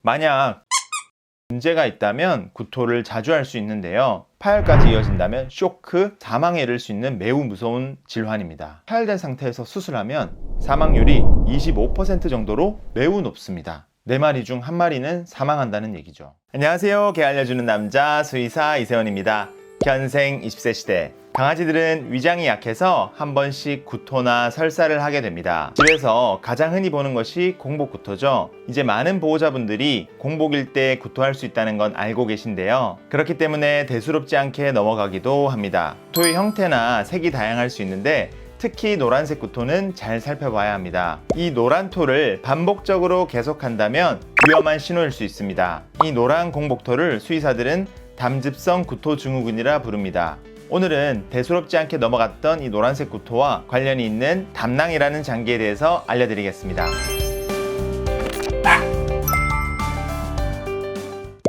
만약 문제가 있다면 구토를 자주 할 수 있는데요. 파열까지 이어진다면 쇼크, 사망에 이를 수 있는 매우 무서운 질환입니다. 파열된 상태에서 수술하면 사망률이 25% 정도로 매우 높습니다. 4마리 중 1마리는 사망한다는 얘기죠. 안녕하세요. 개 알려주는 남자 수의사 이세원입니다. 현생 20세 시대. 강아지들은 위장이 약해서 한 번씩 구토나 설사를 하게 됩니다. 집에서 가장 흔히 보는 것이 공복 구토죠. 이제 많은 보호자분들이 공복일 때 구토할 수 있다는 건 알고 계신데요. 그렇기 때문에 대수롭지 않게 넘어가기도 합니다. 구토의 형태나 색이 다양할 수 있는데 특히 노란색 구토는 잘 살펴봐야 합니다. 이 노란 토를 반복적으로 계속한다면 위험한 신호일 수 있습니다. 이 노란 공복토를 수의사들은 담즙성 구토 증후군이라 부릅니다. 오늘은 대수롭지 않게 넘어갔던 이 노란색 구토와 관련이 있는 담낭이라는 장기에 대해서 알려드리겠습니다.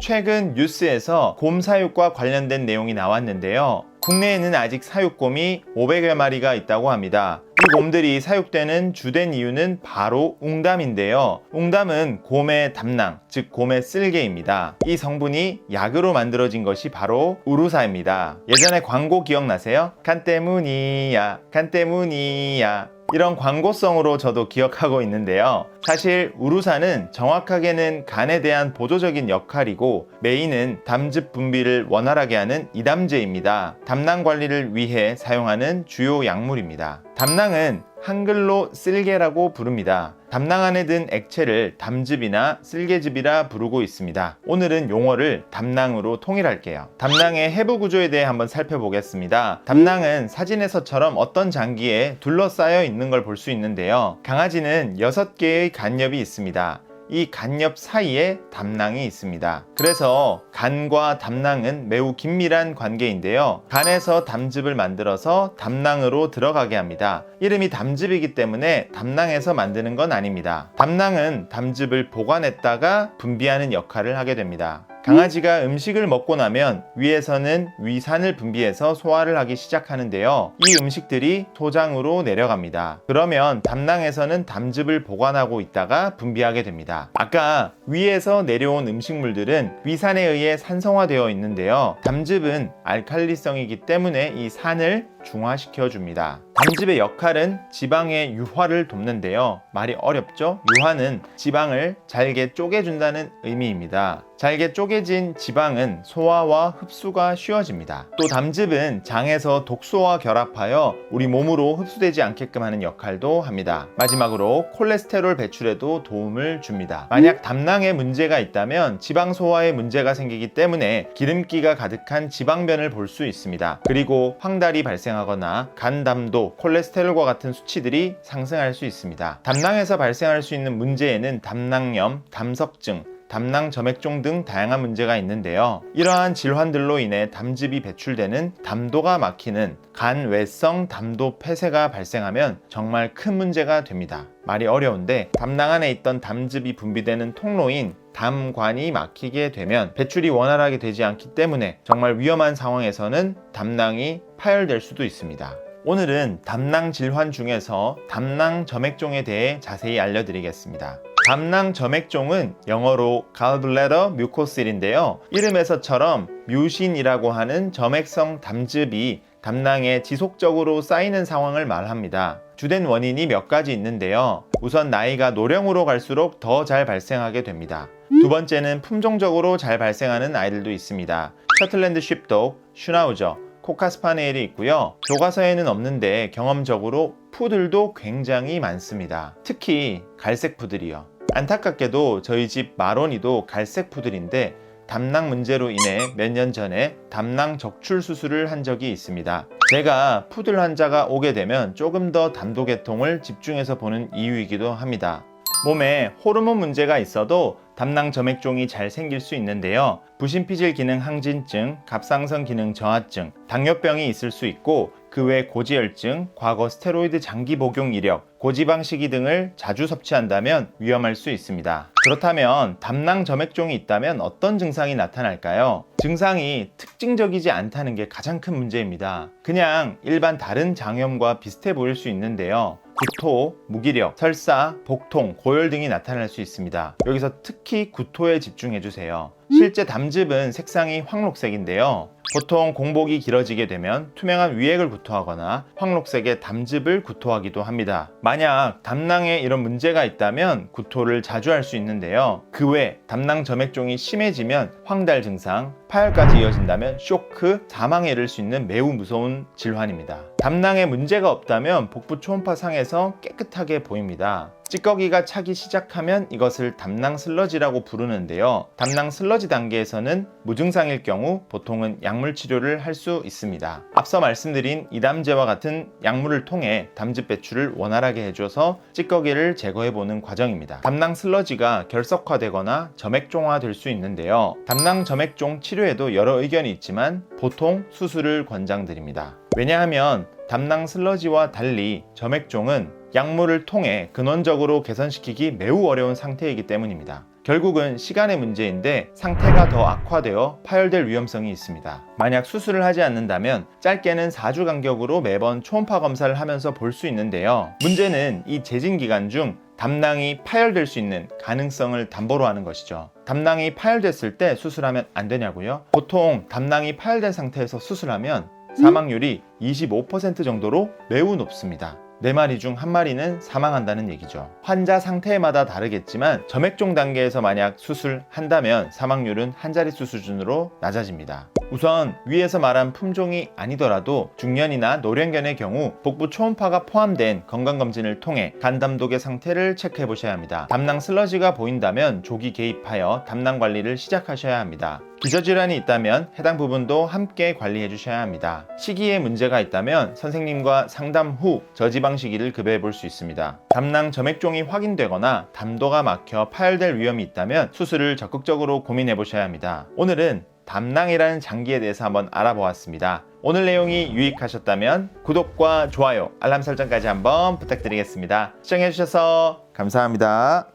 최근 뉴스에서 곰 사육과 관련된 내용이 나왔는데요. 국내에는 아직 사육곰이 500여 마리가 있다고 합니다. 이 곰들이 사육되는 주된 이유는 바로 웅담인데요. 웅담은 곰의 담낭, 즉 곰의 쓸개입니다. 이 성분이 약으로 만들어진 것이 바로 우루사입니다. 예전에 광고 기억나세요? 간 때문이야, 간 때문이야. 이런 광고성으로 저도 기억하고 있는데요. 사실 우루사는 정확하게는 간에 대한 보조적인 역할이고 메인은 담즙 분비를 원활하게 하는 이담제입니다. 담낭 관리를 위해 사용하는 주요 약물입니다. 담낭은 한글로 쓸개라고 부릅니다. 담낭 안에 든 액체를 담즙이나 쓸개즙이라 부르고 있습니다. 오늘은 용어를 담낭으로 통일할게요. 담낭의 해부 구조에 대해 한번 살펴보겠습니다. 담낭은 사진에서처럼 어떤 장기에 둘러싸여 있는 걸 볼 수 있는데요. 강아지는 6개의 간엽이 있습니다. 이 간엽 사이에 담낭이 있습니다. 그래서 간과 담낭은 매우 긴밀한 관계인데요. 간에서 담즙을 만들어서 담낭으로 들어가게 합니다. 이름이 담즙이기 때문에 담낭에서 만드는 건 아닙니다. 담낭은 담즙을 보관했다가 분비하는 역할을 하게 됩니다. 강아지가 음식을 먹고 나면 위에서는 위산을 분비해서 소화를 하기 시작하는데요. 이 음식들이 소장으로 내려갑니다. 그러면 담낭에서는 담즙을 보관하고 있다가 분비하게 됩니다. 아까 위에서 내려온 음식물들은 위산에 의해 산성화되어 있는데요. 담즙은 알칼리성이기 때문에 이 산을 중화시켜 줍니다. 담즙의 역할은 지방의 유화를 돕는데요. 말이 어렵죠? 유화는 지방을 잘게 쪼개준다는 의미입니다. 잘게 쪼개진 지방은 소화와 흡수가 쉬워집니다. 또 담즙은 장에서 독소와 결합하여 우리 몸으로 흡수되지 않게끔 하는 역할도 합니다. 마지막으로 콜레스테롤 배출에도 도움을 줍니다. 만약 담낭에 문제가 있다면 지방 소화에 문제가 생기기 때문에 기름기가 가득한 지방변을 볼 수 있습니다. 그리고 황달이 발생하거나 간담도, 콜레스테롤과 같은 수치들이 상승할 수 있습니다. 담낭에서 발생할 수 있는 문제에는 담낭염, 담석증, 담낭 점액종 등 다양한 문제가 있는데요. 이러한 질환들로 인해 담즙이 배출되는 담도가 막히는 간 외성 담도 폐쇄가 발생하면 정말 큰 문제가 됩니다. 말이 어려운데 담낭 안에 있던 담즙이 분비되는 통로인 담관이 막히게 되면 배출이 원활하게 되지 않기 때문에 정말 위험한 상황에서는 담낭이 파열될 수도 있습니다. 오늘은 담낭 질환 중에서 담낭 점액종에 대해 자세히 알려드리겠습니다. 담낭 점액종은 영어로 gallbladder mucosil인데요. 이름에서처럼 뮤신이라고 하는 점액성 담즙이 담낭에 지속적으로 쌓이는 상황을 말합니다. 주된 원인이 몇 가지 있는데요. 우선 나이가 노령으로 갈수록 더 잘 발생하게 됩니다. 두 번째는 품종적으로 잘 발생하는 아이들도 있습니다. 셔틀랜드 쉽독, 슈나우저, 코카스파니엘이 있고요. 교과서에는 없는데 경험적으로 푸들도 굉장히 많습니다. 특히 갈색 푸들이요. 안타깝게도 저희 집 마로니도 갈색 푸들인데 담낭 문제로 인해 몇 년 전에 담낭 적출 수술을 한 적이 있습니다. 제가 푸들 환자가 오게 되면 조금 더 담도계통을 집중해서 보는 이유이기도 합니다. 몸에 호르몬 문제가 있어도 담낭 점액종이 잘 생길 수 있는데요. 부신피질 기능 항진증, 갑상선 기능 저하증, 당뇨병이 있을 수 있고 그 외 고지혈증, 과거 스테로이드 장기 복용 이력, 고지방 식이 등을 자주 섭취한다면 위험할 수 있습니다. 그렇다면 담낭 점액종이 있다면 어떤 증상이 나타날까요? 증상이 특징적이지 않다는 게 가장 큰 문제입니다. 그냥 일반 다른 장염과 비슷해 보일 수 있는데요. 구토, 무기력, 설사, 복통, 고열 등이 나타날 수 있습니다. 여기서 특히 구토에 집중해 주세요. 실제 담즙은 색상이 황록색인데요. 보통 공복이 길어지게 되면 투명한 위액을 구토하거나 황록색의 담즙을 구토하기도 합니다. 만약 담낭에 이런 문제가 있다면 구토를 자주 할 수 있는데요. 그 외 담낭 점액종이 심해지면 황달 증상, 파열까지 이어진다면 쇼크, 사망에 이를 수 있는 매우 무서운 질환입니다. 담낭에 문제가 없다면 복부 초음파 상에서 깨끗하게 보입니다. 찌꺼기가 차기 시작하면 이것을 담낭 슬러지라고 부르는데요. 담낭 슬러지 단계에서는 무증상일 경우 보통은 약물 치료를 할 수 있습니다. 앞서 말씀드린 이담제와 같은 약물을 통해 담즙 배출을 원활하게 해줘서 찌꺼기를 제거해보는 과정입니다. 담낭 슬러지가 결석화되거나 점액종화될 수 있는데요. 담낭 점액종 치료에도 여러 의견이 있지만 보통 수술을 권장드립니다. 왜냐하면 담낭 슬러지와 달리 점액종은 약물을 통해 근원적으로 개선시키기 매우 어려운 상태이기 때문입니다. 결국은 시간의 문제인데 상태가 더 악화되어 파열될 위험성이 있습니다. 만약 수술을 하지 않는다면 짧게는 4주 간격으로 매번 초음파 검사를 하면서 볼 수 있는데요. 문제는 이 재진 기간 중 담낭이 파열될 수 있는 가능성을 담보로 하는 것이죠. 담낭이 파열됐을 때 수술하면 안 되냐고요? 보통 담낭이 파열된 상태에서 수술하면 사망률이 25% 정도로 매우 높습니다. 4마리 중 1마리는 사망한다는 얘기죠. 환자 상태마다 다르겠지만 점액종 단계에서 만약 수술한다면 사망률은 한 자릿수 수준으로 낮아집니다. 우선 위에서 말한 품종이 아니더라도 중년이나 노령견의 경우 복부 초음파가 포함된 건강검진을 통해 간 담독의 상태를 체크해 보셔야 합니다. 담낭 슬러지가 보인다면 조기 개입하여 담낭 관리를 시작하셔야 합니다. 기저질환이 있다면 해당 부분도 함께 관리해 주셔야 합니다. 식이에 문제가 있다면 선생님과 상담 후 저지방 식이를 급여해 볼 수 있습니다. 담낭 점액종이 확인되거나 담도가 막혀 파열될 위험이 있다면 수술을 적극적으로 고민해 보셔야 합니다. 오늘은 담낭이라는 장기에 대해서 한번 알아보았습니다. 오늘 내용이 유익하셨다면 구독과 좋아요, 알람 설정까지 한번 부탁드리겠습니다. 시청해 주셔서 감사합니다.